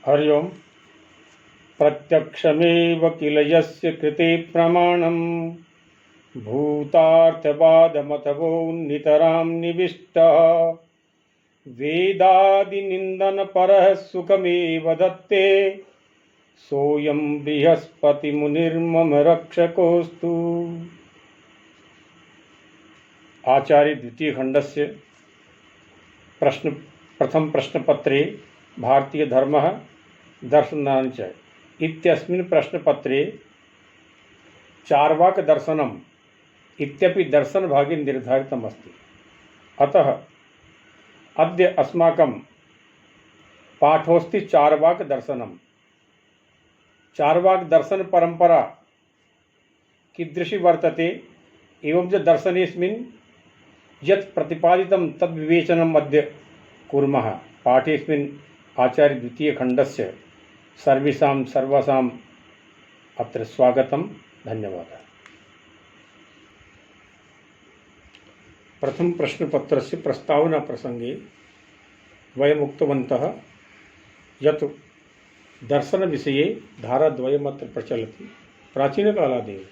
हरि ओम। प्रत्यक्षमेव किल यस्य कृते प्रमाणं भूतार्थवादमथवो नितरां निविष्टः वेदादिनिन्दनपरः सुखमेव दत्ते सोऽयं बृहस्पतिमुनिर्मम रक्षकोऽस्तु। आचार्य द्वितीय खंडस्य प्रथम प्रश्नपत्रे भारतीय धर्मः दर्शनानि च इत्यस्मिन् प्रश्नपत्रे चार्वाक दर्शनम् इत्यपि दर्शनभागे निर्धारितम् अस्ति। अतः अद्य अस्माकं पाठोऽस्ति चार्वाक दर्शनम्। चार्वाक दर्शन परंपरा कीदृशी वर्तते एवं च दर्शनेऽस्मिन् यत् प्रतिपादितं तद्विवेचनम् अद्य कुर्मः। पाठेऽस्मिन् आचार्य द्वितीय खंडस्य सर्वासाम् अत्र स्वागतं। धन्यवादः। प्रथम प्रश्नपत्रस्य प्रस्तावना प्रसंगे वयम् उक्तवन्तः यत् दर्शन विषये धाराद्वयम् अत्र प्रचलति प्राचीनकालादेव।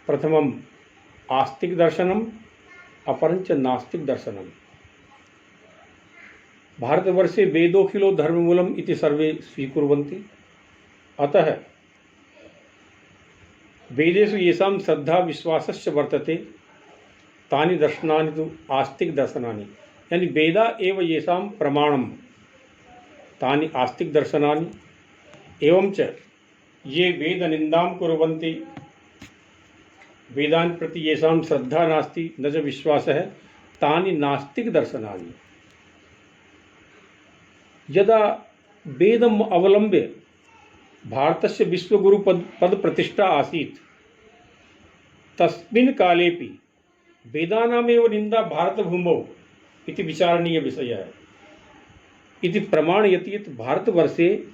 प्रथमम् आस्तिक दर्शनम् अपरञ्च नास्तिक दर्शनम्। भारतवर्षे वेदोऽखिलो धर्ममूलम् इति सर्वे स्वीकुर्वन्ति। अतः वेदेषु येषां श्रद्धा विश्वासश्च वर्तते तानि दर्शनानि तु आस्तिक दर्शनानि, यानी वेदा एव येषां प्रमाणं तानि आस्तिक दर्शनानि। एवं च ये वेदनिन्दां कुर्वन्ति, वेदान् प्रति येषां श्रद्धा नास्ति न च विश्वासः, तानि नास्तिक दर्शनानि। यदा वेदम् अवलम्ब्य भारतस्य विश्वगुरु पद प्रतिष्ठा आसीत्, तस्मिन् कालेपि वेदानामेव निन्दा भारतभूमौ इति विचारणीय विषयः इति प्रमाणयति यत् भारतवर्षे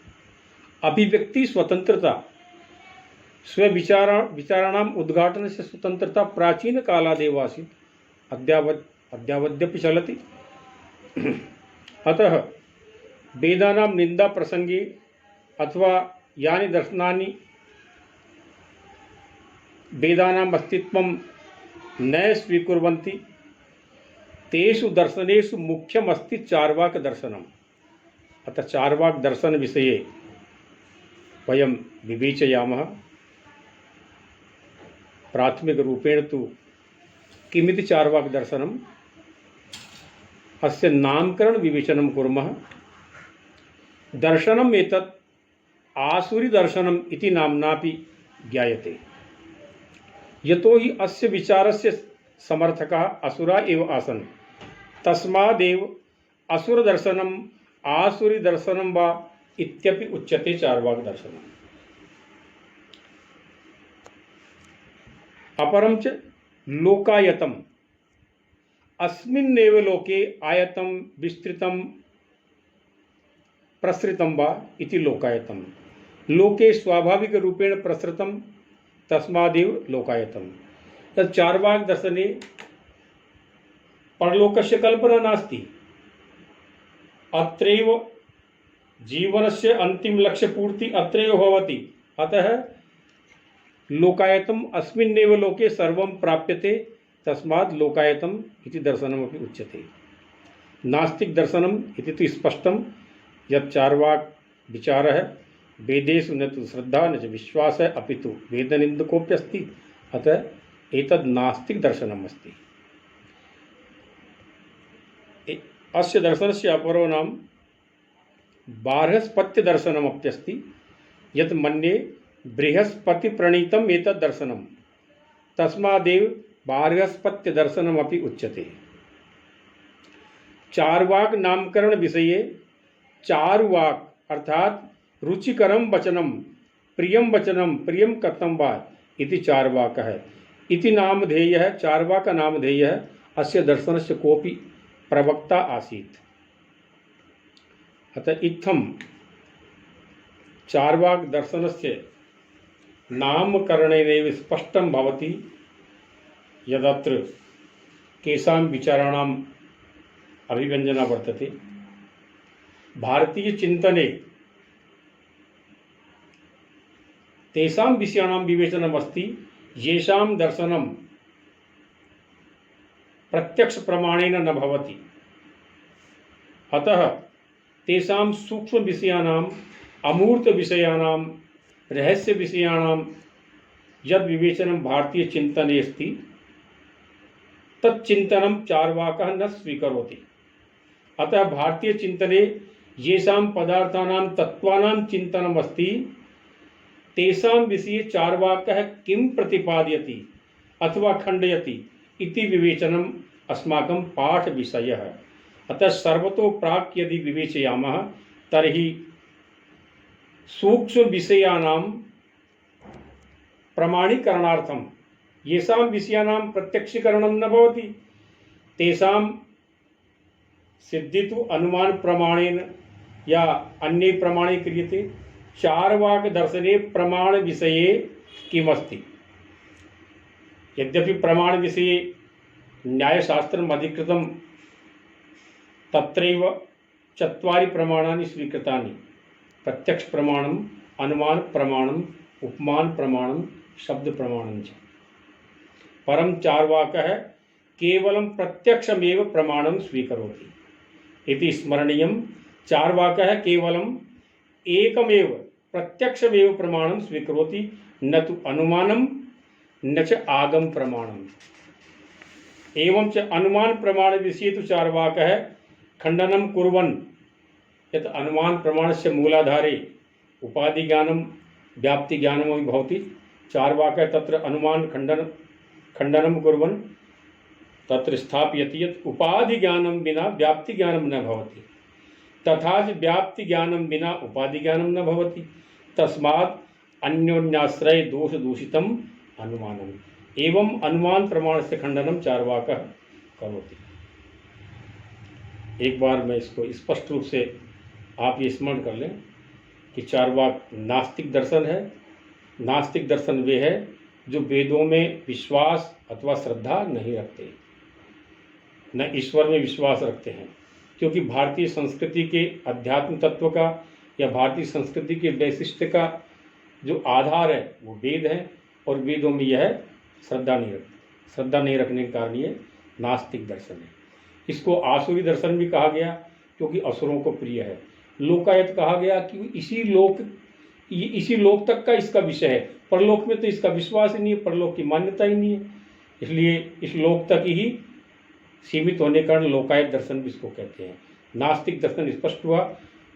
अभिव्यक्ति स्वतंत्रता, स्वविचाराणाम् उद्घाटनस्य स्वतंत्रता प्राचीनकालादेव आसीत्, अद्यावद्यपि चलति। अतः वेदानां निंदा प्रसंगे अथवा यानि दर्शनानि वेदानाम् अस्तित्वं न स्वीकुर्वन्ति तेषु दर्शनेषु मुख्यमस्ति चार्वाक दर्शनम्। अतः चार्वाक दर्शन विषये वयं विवेचयामः। प्राथमिकरूपेण तु किमिति चार्वाक दर्शनम्, अस्य नामकरण विवेचनं कुर्मः। दर्शनम् एतत् आसुरी दर्शनम् इति नाम्नापि ज्ञायते, यतो हि अस्य विचारस्य समर्थकाः असुरा एव आसन्। तस्मादेव असुरदर्शनम् आसुरी दर्शनं वा इत्यपि उच्यते चार्वाक दर्शनम्। अपरं च लोकायतम्, अस्मिन्नेव लोके आयतं विस्तृतं प्रसृतं वा इति लोकायतम्। लोके स्वाभाविक रूपेण प्रसृतं, तस्मादेव लोकायतम्। तत् चार्वाक दर्शने परलोकस्य कल्पना नास्ति। अत्रैव जीवनस्य अंतिम लक्ष्य पूर्ति अत्रैव भवति। अतः लोकायतम् अस्मिन्नेव लोके सर्वं प्राप्यते, तस्मात् लोकायतम् इति दर्शनमपि उच्यते। नास्तिक दर्शनम् इति तु स्पष्टं यत् चार्वाक विचारः वेदेषु न तु श्रद्धा न च विश्वासः अपितु वेदनिन्दकोऽप्यस्ति। अतः एतद् नास्तिक दर्शनम् अस्ति। अस्य दर्शनस्य अपरो नाम बार्हस्पत्य दर्शनमप्यस्ति, यत् मन्ये बृहस्पतिप्रणीतम् एतद् दर्शनम्, तस्मादेव बार्हस्पत्य दर्शनमपि उच्यते। चार्वाक नामकरण विषये चारुवाक अर्थात रुचिकरं वचनं, प्रियं वचनं, प्रियं कथं वा इति चार्वाकः इति नामधेयः। चार्वाक नामधेयः अस्य दर्शनस्य कोऽपि प्रवक्ता आसीत्। अतः इत्थं चार्वाक दर्शनस्य नामकरणेनैव स्पष्टं भवति यदत्र केषां विचाराणाम् अभिव्यञ्जना वर्तते। भारतीय चिंतने तेषां विषयाणां विवेचनमस्ति येषां दर्शनं प्रत्यक्ष प्रमाणेन न भवति। अतः तेषां सूक्ष्म विषयाणां अमूर्त विषयाणां रहस्य विषयाणां यद विवेचनं भारतीय चिंतने अस्ति तच्चिंतनं चार्वाकः न स्वीकरोति। अतः भारतीय चिंतने येषां पदार्थानां तत्त्वानां चिंतनम् अस्ति तेषां विषये चार्वाकः किं प्रतिपादयति अथवा खंडयति इति विवेचनम् अस्माकं पाठ विषयः। अतः सर्वतो प्राक् यदि विवेचयामः तर्हि सूक्ष्म विषयाणां प्रमाणीकरणार्थं येषां विषयाणां प्रत्यक्षीकरणं न भवति तेषां सिद्धि तो अनुमान प्रमाणेन या अन्य प्रमाणे क्रियते। चार्वाक दर्शने प्रमाण विषये किमस्ति। यद्यपि प्रमाण विषये न्यायशास्त्रम् अधिकृतं तत्रैव चत्वारि प्रमाणानि स्वीकृतानि प्रत्यक्ष प्रमाणम् अनुमान प्रमाणम् उपमान प्रमाणम् शब्द प्रमाणं च। परं चार्वाकः केवलं प्रत्यक्षमेव प्रमाणं स्वीकरोति इति स्मरणीयं। चार्वाकः केवलम् एकमेव प्रत्यक्षमेव प्रमाणं स्वीकरोति न तु अनुमानं न च आगम प्रमाणम्। एवं च अनुमान प्रमाण विषये तु चार्वाकः खंडनं कुर्वन् यत् अनुमान प्रमाणस्य मूलाधारे उपाधि ज्ञानं व्याप्ति ज्ञानमपि भवति। चार्वाकः तत्र अनुमान खंडनं कुर्वन् तत्र स्थापयति यत् उपाधि ज्ञानं विना व्याप्ति ज्ञानं न भवति तथा च व्याप्ति ज्ञानं विना उपाधि ज्ञानं न भवति। तस्मात् अन्योन्याश्रय दोष दूषितम् अनुमानम्। एवं अनुमान प्रमाण से खंडनम चार्वाकः करोति। एक बार मैं इसको स्पष्ट रूप से आप ये स्मरण कर लें कि चार्वाक नास्तिक दर्शन है। नास्तिक दर्शन वे है जो वेदों में विश्वास अथवा श्रद्धा नहीं रखते, न ईश्वर में विश्वास रखते हैं, क्योंकि भारतीय संस्कृति के अध्यात्म तत्व का या भारतीय संस्कृति के वैशिष्ट्य का जो आधार है वो वेद है और वेदों में यह श्रद्धा नहीं रखते। श्रद्धा नहीं रखने के कारण ये नास्तिक दर्शन है। इसको आसुरी दर्शन भी कहा गया क्योंकि असुरों को प्रिय है। लोकायत कहा गया कि इसी लोक तक का इसका विषय है, परलोक में तो इसका विश्वास ही नहीं है, परलोक की मान्यता ही नहीं है, इसलिए इस लोक तक ही सीमित होने के कारण लोकायत दर्शन भी इसको कहते हैं। नास्तिक दर्शन स्पष्ट हुआ।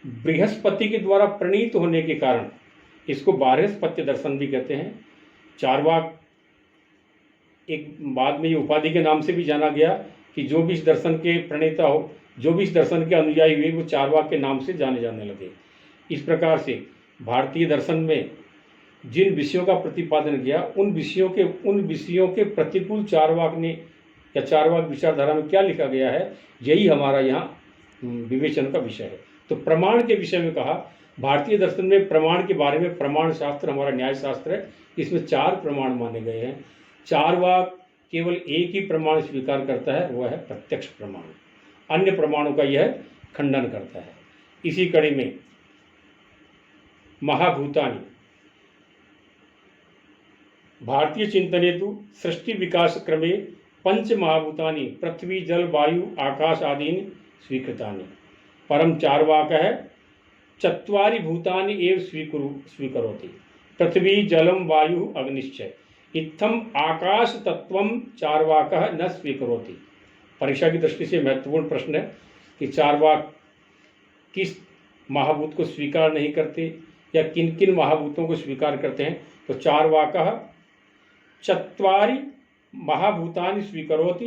बृहस्पति के द्वारा प्रणीत होने के कारण इसको बारहस्पत्य दर्शन भी कहते हैं। चार्वाक एक बाद में ये उपाधि के नाम से भी जाना गया कि जो भी इस दर्शन के प्रणेता हो, जो भी इस दर्शन के अनुयायी हुए, वो चार्वाक के नाम से जाने जाने लगे। इस प्रकार से भारतीय दर्शन में जिन विषयों का प्रतिपादन किया उन विषयों के प्रतिकूल चार्वाक ने या चार्वाक विचारधारा में क्या लिखा गया है, यही हमारा यहाँ विवेचन का विषय है। तो प्रमाण के विषय में कहा, भारतीय दर्शन में प्रमाण के बारे में प्रमाण शास्त्र हमारा न्याय शास्त्र है, इसमें 4 प्रमाण माने गए हैं। चार्वाक केवल एक ही प्रमाण स्वीकार करता है, वह है प्रत्यक्ष प्रमाण। अन्य प्रमाणों का यह खंडन करता है। इसी कड़ी में महाभूतानि भारतीय चिंतने तो सृष्टि विकास क्रमे पंच महाभूतानि पृथ्वी जल वायु आकाश आदीनि स्वीकृतानि। परम चार्वाकः चत्वारि भूतानि एव स्वीकरोति पृथ्वी जलम वायु अग्निश्च इत्थम आकाश तत्वम चार्वाकः न स्वीकरोति। परीक्षा की दृष्टि से महत्वपूर्ण प्रश्न है कि चार्वाक किस महाभूत को स्वीकार नहीं करते या किन किन महाभूतों को स्वीकार करते हैं। तो चार्वाकः चत्वारि महाभूतानि स्वीकरोति,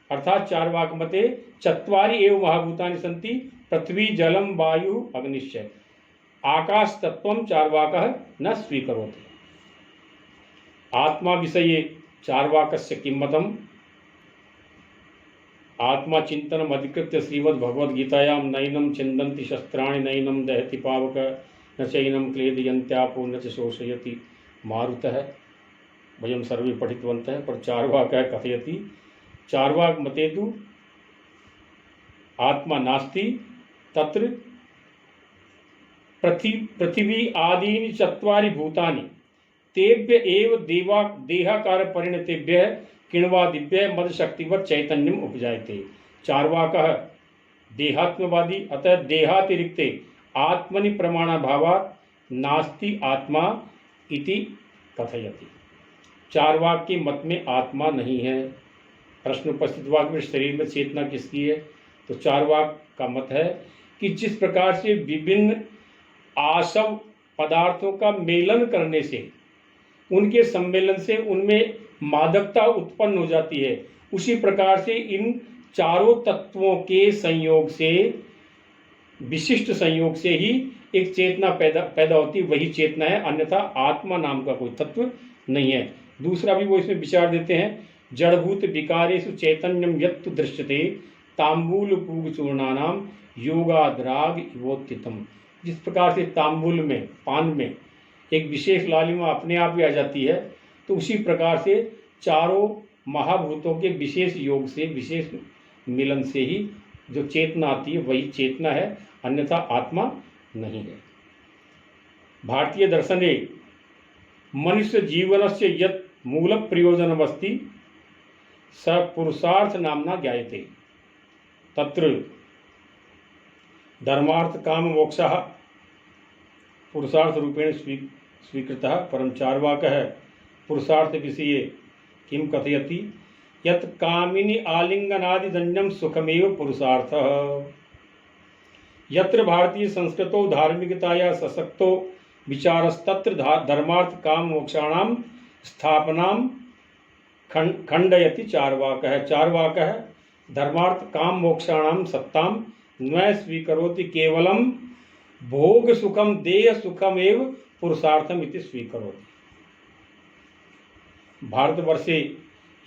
अर्थात चार्वाक मते चत्वारि एव महाभूतानि सन्ति पृथ्वी जलम वायु अग्निश्च आकाश तत्वम चार्वाकः न स्वीकरोति। आत्मा विषये चार्वाकस्य किं मतम्। आत्मा चिंतनम अधिकृत्य श्रीमद् भगवद्गीतायां नैनं छिन्दन्ति शस्त्राणि नैनं दहति पावक न चैनं क्लेदयन्त्यापो न च शोषयति मारुतः। वयं सर्वे पठितवन्तः, पर चार्वाकः कथयति चार्वाक मते तु आत्मा नास्ति तत्र पृथिवी आदीनि चत्वारि भूतानि तेभ्य एव देहाकार परिणतेभ्य किण्वादिभ्य मदशक्तिवत् चैतन्यम उपजायते। चार्वाकः देहात्मवादी, अतः देहातिरिक्ते आत्मनि प्रमाणाभावात् नास्ति आत्मा इति कथयति। चार्वाक के मत में आत्मा नहीं है। प्रश्न उपस्थित हुआ कि शरीर में चेतना किसकी है, तो चार्वाक का मत है कि जिस प्रकार से विभिन्न आसव पदार्थों का मेलन करने से, उनके सम्मेलन से उनमें मादकता उत्पन्न हो जाती है, उसी प्रकार से इन चारों तत्वों के संयोग से, विशिष्ट संयोग से ही एक चेतना पैदा होती, वही चेतना है, अन्यथा आत्मा नाम का कोई तत्व नहीं है। दूसरा भी वो इसमें विचार देते हैं, जड़भूत विकारेषु चैतन्यम यत्तु दृश्यते तांबूल पूग चूर्णानाम योगाद्राग इवोत्थितम। जिस प्रकार से तांबूल में, पान में एक विशेष लालिमा अपने आप ही आ जाती है, तो उसी प्रकार से चारों महाभूतों के विशेष योग से, विशेष मिलन से ही जो चेतना आती है वही चेतना है, अन्यथा आत्मा नहीं है। भारतीय दर्शने मनुष्य जीवनस्य यत् मूल प्रयोजनमस्ति स पुरुषार्थ नामना ज्ञायते। तत्र धर्मार्थ काम मोक्षः पुरुषार्थ रूपेण स्वीकृतः, परं चार्वाकः पुरुषार्थ विषये किं कथयति यत् कामिनी आलिंगनादिजन्यं सुखमेव पुरुषार्थः। यत्र भारतीय संस्कृतौ धार्मिकताया सशक्तो विचारस्तत्र धर्मार्थ काम मोक्षाणां स्थापनां खंडयति चार्वाकः। चार्वाकः धर्मार्थ काम मोक्षाणां सत्तां न स्वीकरोति, केवलं भोग सुखम देह सुखमेव पुरुषार्थम इति स्वीकरोति। भारतवर्षे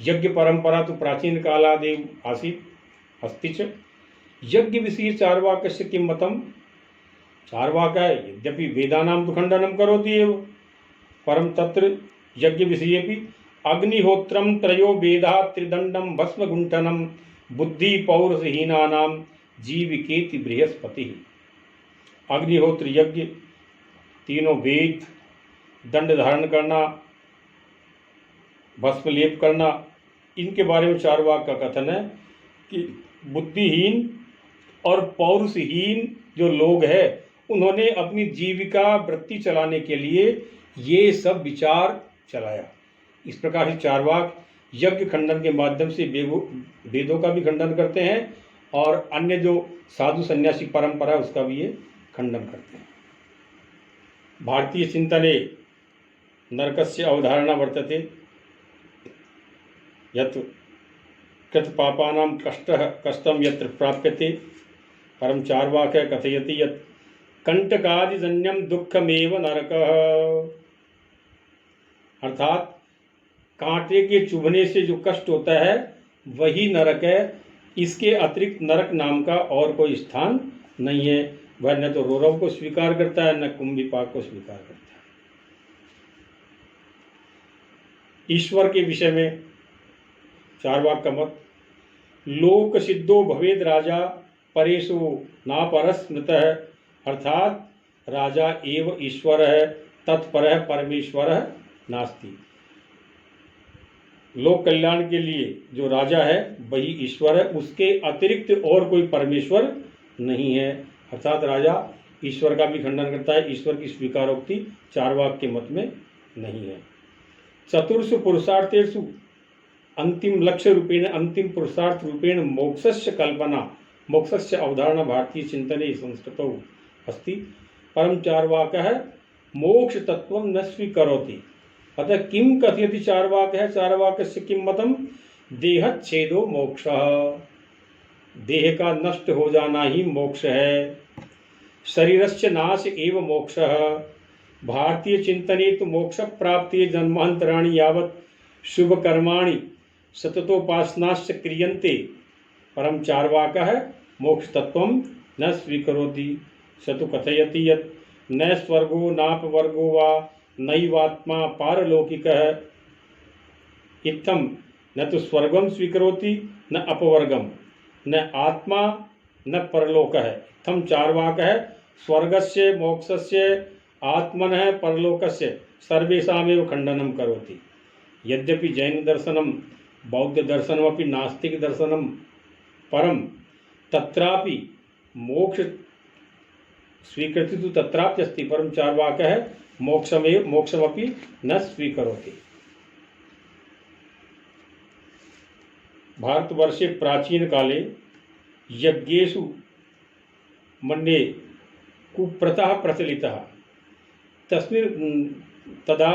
यज्ञ परंपरा तो प्राचीन कालादेव आसीत् अस्ति च। यज्ञ विषये चार्वाकस्य किं मतम्? चार्वाकः यद्यपि वेदानां तु खण्डनं करोति एव, परं तत्र यज्ञ विषयेपि अग्निहोत्रं त्रयो वेदाः त्रिदण्डं भस्मगुण्ठनं बुद्धि पौरुषहीनानां जीविकेति बृहस्पतिः। अग्निहोत्र यज्ञ, तीनों वेद, दंड धारण करना, भस्म लेप करना, इनके बारे में चार्वाक का कथन है कि बुद्धिहीन और पौरुषहीन जो लोग हैं उन्होंने अपनी जीविका वृत्ति चलाने के लिए ये सब विचार चलाया। इस प्रकार से चार्वाक यज्ञ खंडन के माध्यम से वेदों का भी खंडन करते हैं और अन्य जो साधु सन्यासी परंपरा उसका भी ये खंडन करते हैं। भारतीय चिंतने नरकस्य अवधारणा वर्तते यत् कृत पापानां कष्टम यत्र प्राप्यते, परं चार्वाकः कथयति यत् कंटकादिजन्यम दुःखमेव नरकः। अर्थात कांटे के चुभने से जो कष्ट होता है वही नरक है, इसके अतिरिक्त नरक नाम का और कोई स्थान नहीं है। वह न तो रौरव को स्वीकार करता है न कुंभिपाक को स्वीकार करता है। ईश्वर के विषय में चार्वाक का मत, लोक सिद्धो भवेद राजा परेशु नापरस्मृतः, अर्थात राजा एव ईश्वर है, तत्परः परमेश्वर नास्ति। लोक कल्याण के लिए जो राजा है वही ईश्वर है, उसके अतिरिक्त और कोई परमेश्वर नहीं है। अर्थात राजा ईश्वर का भी खंडन करता है, ईश्वर की स्वीकारोक्ति चार्वाक के मत में नहीं है। चतुर्षु पुरुषार्थेषु अंतिम लक्ष्य रूपेण, अंतिम पुरुषार्थ रूपेण मोक्षस्य कल्पना, मोक्षस्य अवधारणा भारतीय चिंतने संस्कृतौ अस्ति, परं चार्वाकः मोक्ष तत्वं न स्वीकरोति। अतः किं कथयति चार्वाकः? चार्वाकस्य किं मतम्? देहच्छेदो मोक्षः, देह का नष्ट हो जाना ही मोक्ष है। शरीरस्य नाश एव मोक्षः। भारतीय चिंतने तो मोक्ष प्राप्ति जन्मांतराणि यावत् शुभ कर्माणि सततोपासनाश्च क्रियन्ते, परं चार्वाकः मोक्ष तत्वं न स्वीकरोति। स तु कथयति यत् न स्वर्गो नापवर्गो वा नैवात्मा पारलौकिकः, इत्थं न तो स्वर्गं स्वीकरोति न अपवर्गम, न आत्मा न परलोकः। इत्थं चार्वाकः स्वर्गस्य मोक्षस्य आत्मनः परलोकस्य सर्वेषामेव खंडनं करोति। यद्यपि जैन दर्शनं बौद्ध दर्शनमपि नास्तिक दर्शनं परं तत्रापि मोक्ष स्वीकृति तो तत्रापि अस्ति, परं चार्वाकः मोक्षमपि न स्वीकरोति। भारतवर्षे प्राचीन काले यज्ञेषु मन्ये कुप्रथाः प्रचलितः तस्मिन् तदा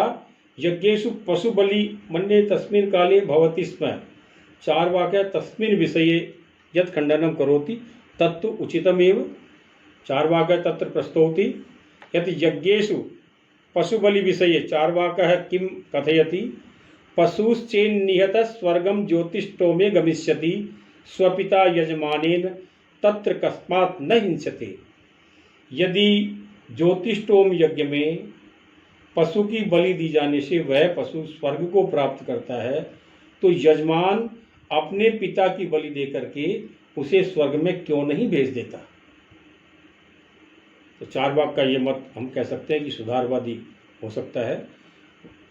यज्ञेषु पशुबलि मन्ये तस्मिन् काले भवति स्म। चार्वाकः तस्मिन् विषये यत् खण्डनं करोति तत्तु उचितमेव। चार्वाकः तत्र प्रस्तौति यत् यज्ञेषु पशुबलि विषये चार्वाकः किं कथयति, पशुश्चेन्निहतः स्वर्गं ज्योतिष्टोमे गमिष्यति स्वपिता यजमानेन तत्र कस्मात् न हिंस्यते। यदि ज्योतिष्टोम यज्ञ में पशु की बलि दी जाने से वह पशु स्वर्ग को प्राप्त करता है, तो यजमान अपने पिता की बलि देकर के उसे स्वर्ग में क्यों नहीं भेज देता। तो चार्वाक का ये मत हम कह सकते हैं कि सुधारवादी हो सकता है।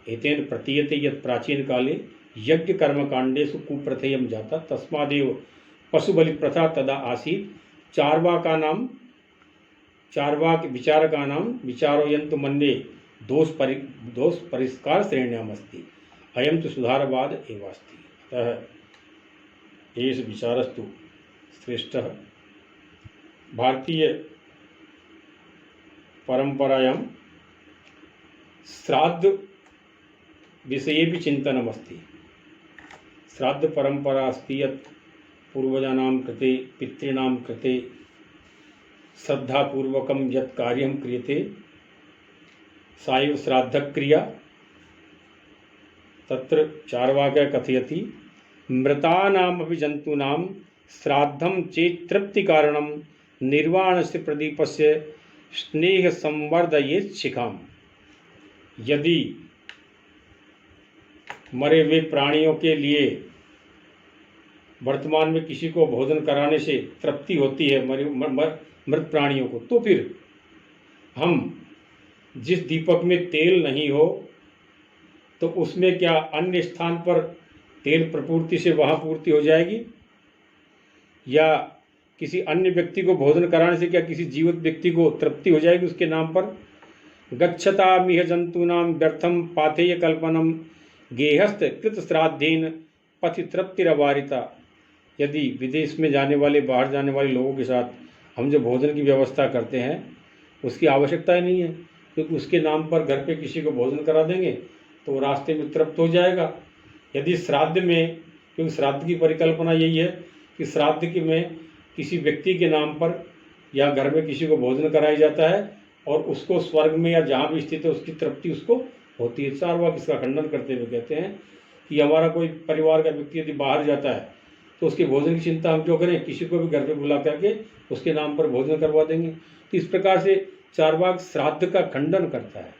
एतेन प्रतीयते यत् प्राचीन काले यज्ञ कर्मकांडेषु कुप्रथेयं जाता तस्मादेव पशुबलि प्रथा तदा आसीत्। चार्वाक विचारकानां विचारोऽयं मन्ये दोष परिष्कार श्रेण्याम् अस्ति, अयं तु सुधारवाद एव अस्ति। अतः एष विचारस्तु श्रेष्ठः। भारतीय परंपरायां श्राद्ध विषये भी चिन्तनमस्ति। श्राद्ध परंपरा अस्ति यत् पूर्वजानां कृते पितॄणां कृते श्रद्धापूर्वकं यत् कार्यं क्रियते सा एव श्राद्धक्रिया। तत्र चार्वाकः कथयति मृतानामपि जन्तूनां श्राद्धं चेत् तृप्तिकारणं निर्वाणस्य प्रदीपस्य स्नेह संवर्धयेत् शिखाम्। यदि मरे हुए प्राणियों के लिए वर्तमान में किसी को भोजन कराने से तृप्ति होती है मृत प्राणियों को, तो फिर हम जिस दीपक में तेल नहीं हो तो उसमें क्या अन्य स्थान पर तेल प्रपूर्ति से वहाँ पूर्ति हो जाएगी, या किसी अन्य व्यक्ति को भोजन कराने से क्या किसी जीवित व्यक्ति को तृप्ति हो जाएगी उसके नाम पर। गच्छतामिह जंतूनां व्यर्थम पाथेय कल्पनम गेहस्थ कृत श्राद्धेन पथि तृप्तिरवारिता। यदि विदेश में जाने वाले बाहर जाने वाले लोगों के साथ हम जो भोजन की व्यवस्था करते हैं उसकी आवश्यकता ही नहीं है, क्योंकि उसके नाम पर घर पे किसी को भोजन करा देंगे तो रास्ते में तृप्त हो जाएगा। यदि श्राद्ध में, क्योंकि श्राद्ध की परिकल्पना यही है कि श्राद्ध की में किसी व्यक्ति के नाम पर या घर में किसी को भोजन कराया जाता है और उसको स्वर्ग में या जहाँ भी स्थित है उसकी तृप्ति उसको होती है। चार्वाक इसका खंडन करते हुए कहते हैं कि हमारा कोई परिवार का व्यक्ति यदि बाहर जाता है तो उसके भोजन की चिंता हम क्यों करें, किसी को भी घर पे बुला करके उसके नाम पर भोजन करवा देंगे। तो इस प्रकार से चार्वाक श्राद्ध का खंडन करता है।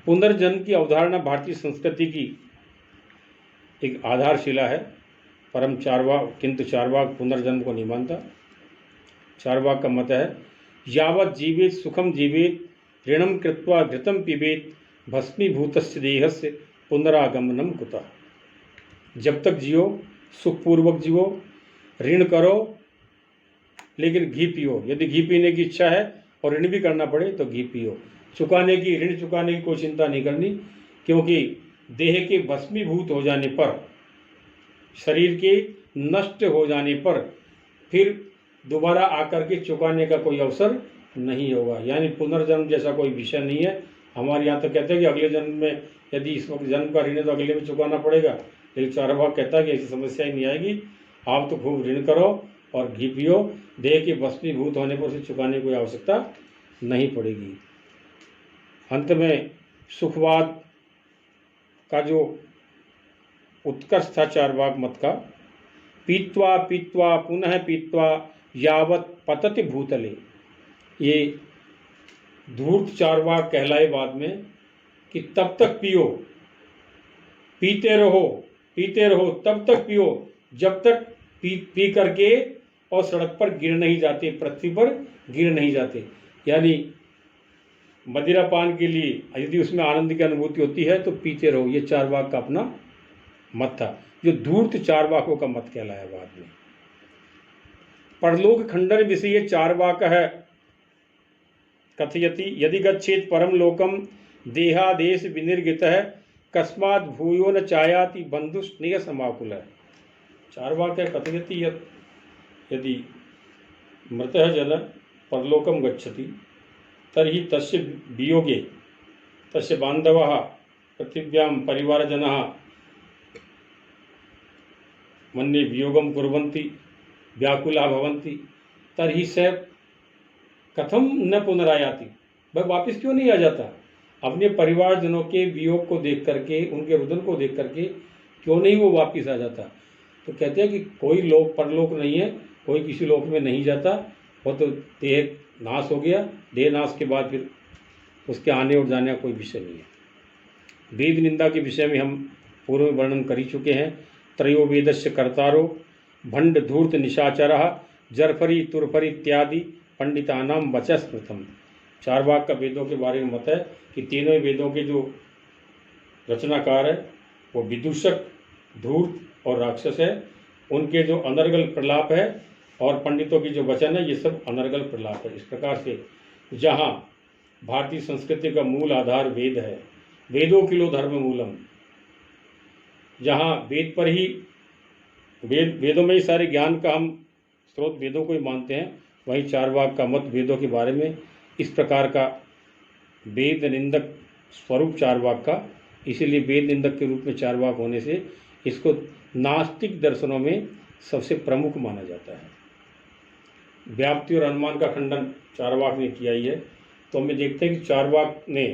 पुनर्जन्म की अवधारणा भारतीय संस्कृति की एक आधारशिला है, किंतु चार्वाक पुनर्जन्म को नहीं मानता। चार्वाक का मत है यावत् जीवेत सुखम जीवेत ऋणम कृत्वा घृतम पिबेत भस्मीभूतस्य देहस्य पुनरागमनम कुतः। जब तक जियो सुखपूर्वक जियो, ऋण करो लेकिन घी पियो। यदि घी पीने की इच्छा है और ऋण भी करना पड़े तो घी पियो। ऋण चुकाने की कोई चिंता नहीं करनी, क्योंकि देह के भस्मीभूत हो जाने पर, शरीर के नष्ट हो जाने पर फिर दोबारा आकर के चुकाने का कोई अवसर नहीं होगा। यानी पुनर्जन्म जैसा कोई विषय नहीं है। हमारे यहाँ तो कहते हैं कि अगले जन्म में यदि इस वक्त जन्म का ऋण है तो अगले में चुकाना पड़ेगा, लेकिन चार्वाक कहता है कि ऐसी समस्या ही नहीं आएगी। आप तो खूब ऋण करो और घी पियो, देह के भस्मीभूत होने पर उसे चुकाने की कोई आवश्यकता नहीं पड़ेगी। अंत में सुखवाद का जो उत्कर्ष था चार्वाक मत का, पीत्वा पीत्वा पुनः पीत्वा यावत् पतति भूतले, ये धूर्त चार्वाक कहलाए बाद में कि तब तक पियो, पीते रहो तब तक पियो जब तक पी करके और सड़क पर गिर नहीं जाते, पृथ्वी पर गिर नहीं जाते। यानी मदिरा पान के लिए यदि उसमें आनंद की अनुभूति होती है तो पीते रहो, ये चारवाक का अपना मत था, जो धूर्त चारवाकों का मत कहलाया बाद में। परलोक खंडन विषय चारवाक है कथयति यदि गच्छेत परम लोकम देहादेश विनिर्गित है कस्मात् भूयो न चायाति बंधु स्नेह समाकुल है। चारवाक है कथयति यदि मृतः जन परलोकम गच्छति तर्हि तस्य वियोगे तस्य बान्धवः पृथिव्यां परिवारजनः मन्ये वियोगं कुर्वन्ति व्याकुला भवन्ति तर्हि स कथम न पुनरायाति, वह वापस क्यों नहीं आ जाता? अपने परिवारजनों के वियोग को देख करके, उनके रुदन को देख करके क्यों नहीं वो वापस आ जाता? तो कहते हैं कि कोई लोक परलोक नहीं है, कोई किसी लोक में नहीं जाता, वो तो देह नाश हो गया, देह नाश के बाद फिर उसके आने और जाने का कोई विषय नहीं है। वेद निंदा के विषय में हम पूर्व में वर्णन कर ही चुके हैं। त्रयो वेदस्य कर्तारो भंड धूर्त निशाचरः जरफरी तुरफरी इत्यादि पंडितानाम वचः स्मृतम। चारवाक का वेदों के बारे में मत है कि तीनों वेदों के जो रचनाकार है वो विदूषक, धूर्त और राक्षस है। उनके जो अनर्गल प्रलाप है और पंडितों की जो वचन है ये सब अनर्गल प्रलाप है। इस प्रकार से जहाँ भारतीय संस्कृति का मूल आधार वेद है, वेदों किलो धर्म मूलम, जहाँ वेद पर ही वेदों में ही सारे ज्ञान का हम स्रोत वेदों को ही मानते हैं, वहीं चारवाक का मत वेदों के बारे में इस प्रकार का वेद निंदक स्वरूप चारवाक का, इसीलिए वेद निंदक के रूप में चारवाक होने से इसको नास्तिक दर्शनों में सबसे प्रमुख माना जाता है। व्याप्ति और अनुमान का खंडन चारवाक ने किया ही है। तो हमें देखते हैं कि चारवाक ने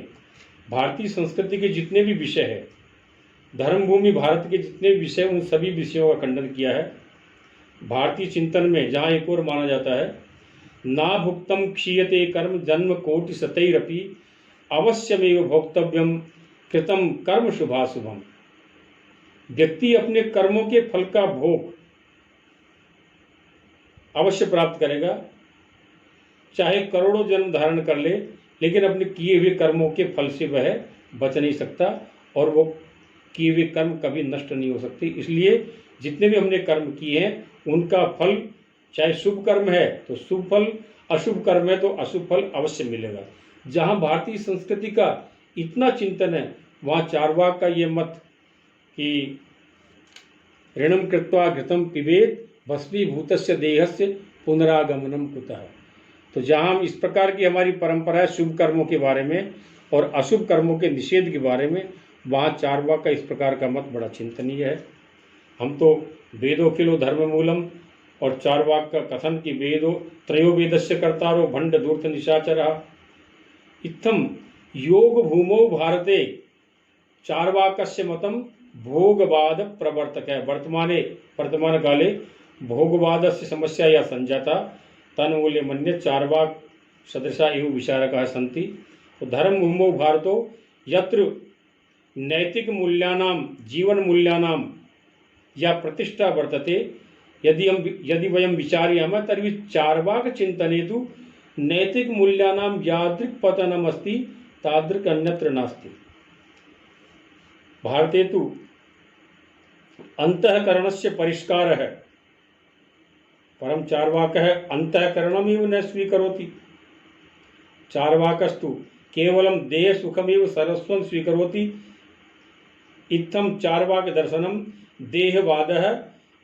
भारतीय संस्कृति के जितने भी विषय है, धर्मभूमि भारत के जितने भी विषय, उन सभी विषयों का खंडन किया है। भारतीय चिंतन में जहाँ एक और माना जाता है ना भुक्तम क्षीयते कर्म जन्म कोटि सतैरपि अवश्यमेव भोक्तव्यम कृतम कर्म शुभाशुभम। व्यक्ति अपने कर्मों के फल का भोग अवश्य प्राप्त करेगा, चाहे करोड़ों जन्म धारण कर ले, लेकिन अपने किए हुए कर्मों के फल से वह बच नहीं सकता और वो किए हुए कर्म कभी नष्ट नहीं हो सकते। इसलिए जितने भी हमने कर्म किए हैं उनका फल, चाहे शुभ कर्म है तो शुभ फल, अशुभ कर्म है तो अशुभ फल अवश्य मिलेगा। जहाँ भारतीय संस्कृति का इतना चिंतन है वहाँ चारवाक का ये मत कि ऋणम कृत्वा घृतम पिबेत भस्मीभूतस्य देहस्य पुनरागमनम कुतः। तो जहाँ हम इस प्रकार की हमारी परंपरा है शुभ कर्मों के बारे में और अशुभ कर्मों के निषेध के बारे में, वहाँ चारवाक का इस प्रकार का मत बड़ा चिंतनीय है। हम तो वेदों किलो धर्म मूलम और चारवाक का कथन कि वेदो त्रयो वेदस्य कर्तारो भंड धूर्त निशाचरः इत्थम योग भूमौ भारते चारवाकस्य मतम भोगवाद प्रवर्तक है। वर्तमान काले भोगवाद से समस्या या संजाता तन्मूल्य मन्य चारवाक सदृशा एवं विचारकाः सन्ति। तो धर्म भूमौ भारतो यत्र नैतिक मूल्यानां जीवन मूल्यानां या प्रतिष्ठा वर्तते यदि वयं विचार्यामः तर्हि चारवाक चिंतने तु नैतिक मूल्यानां यादृक् पतनम् अस्ति तादृक् अन्यत्र नास्ति। भारते तु अंतःकरणस्य परिष्कारः परम चारवाकः अंतःकरणमेव न स्वीकरोति। चारवाकस्तु केवलं देह सुखमेव सर्वस्वं स्वीकरोति। इत्थं चारवाक दर्शनम देहवादः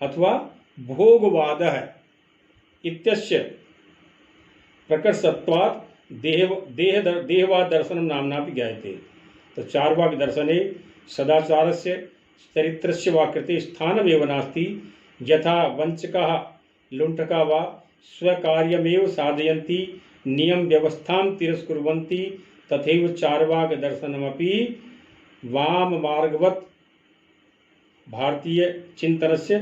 अथवा भोगवादः इत्यस्य प्रकर्षत्वात् देहवाद दर्शनम नाम्ना भी ज्ञायते। तो चारवाक दर्शने सदाचारस्य चरित्रस्य वा कृते स्थानमेव नास्ति। यथा वंचकाः लुण्ठका वा स्वकार्यमेव साधयन्ति नियम व्यवस्थां तिरस्कुर्वन्ति तथैव चारवाक दर्शनमपि वाम मार्गवत् भारतीय चिंतनस्य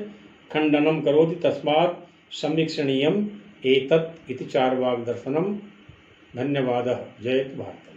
खंडनं करोति। तस्मात् समीक्षणीयम् एतत् इति चारवाक दर्शनम। धन्यवादः। जयतु भारतम्।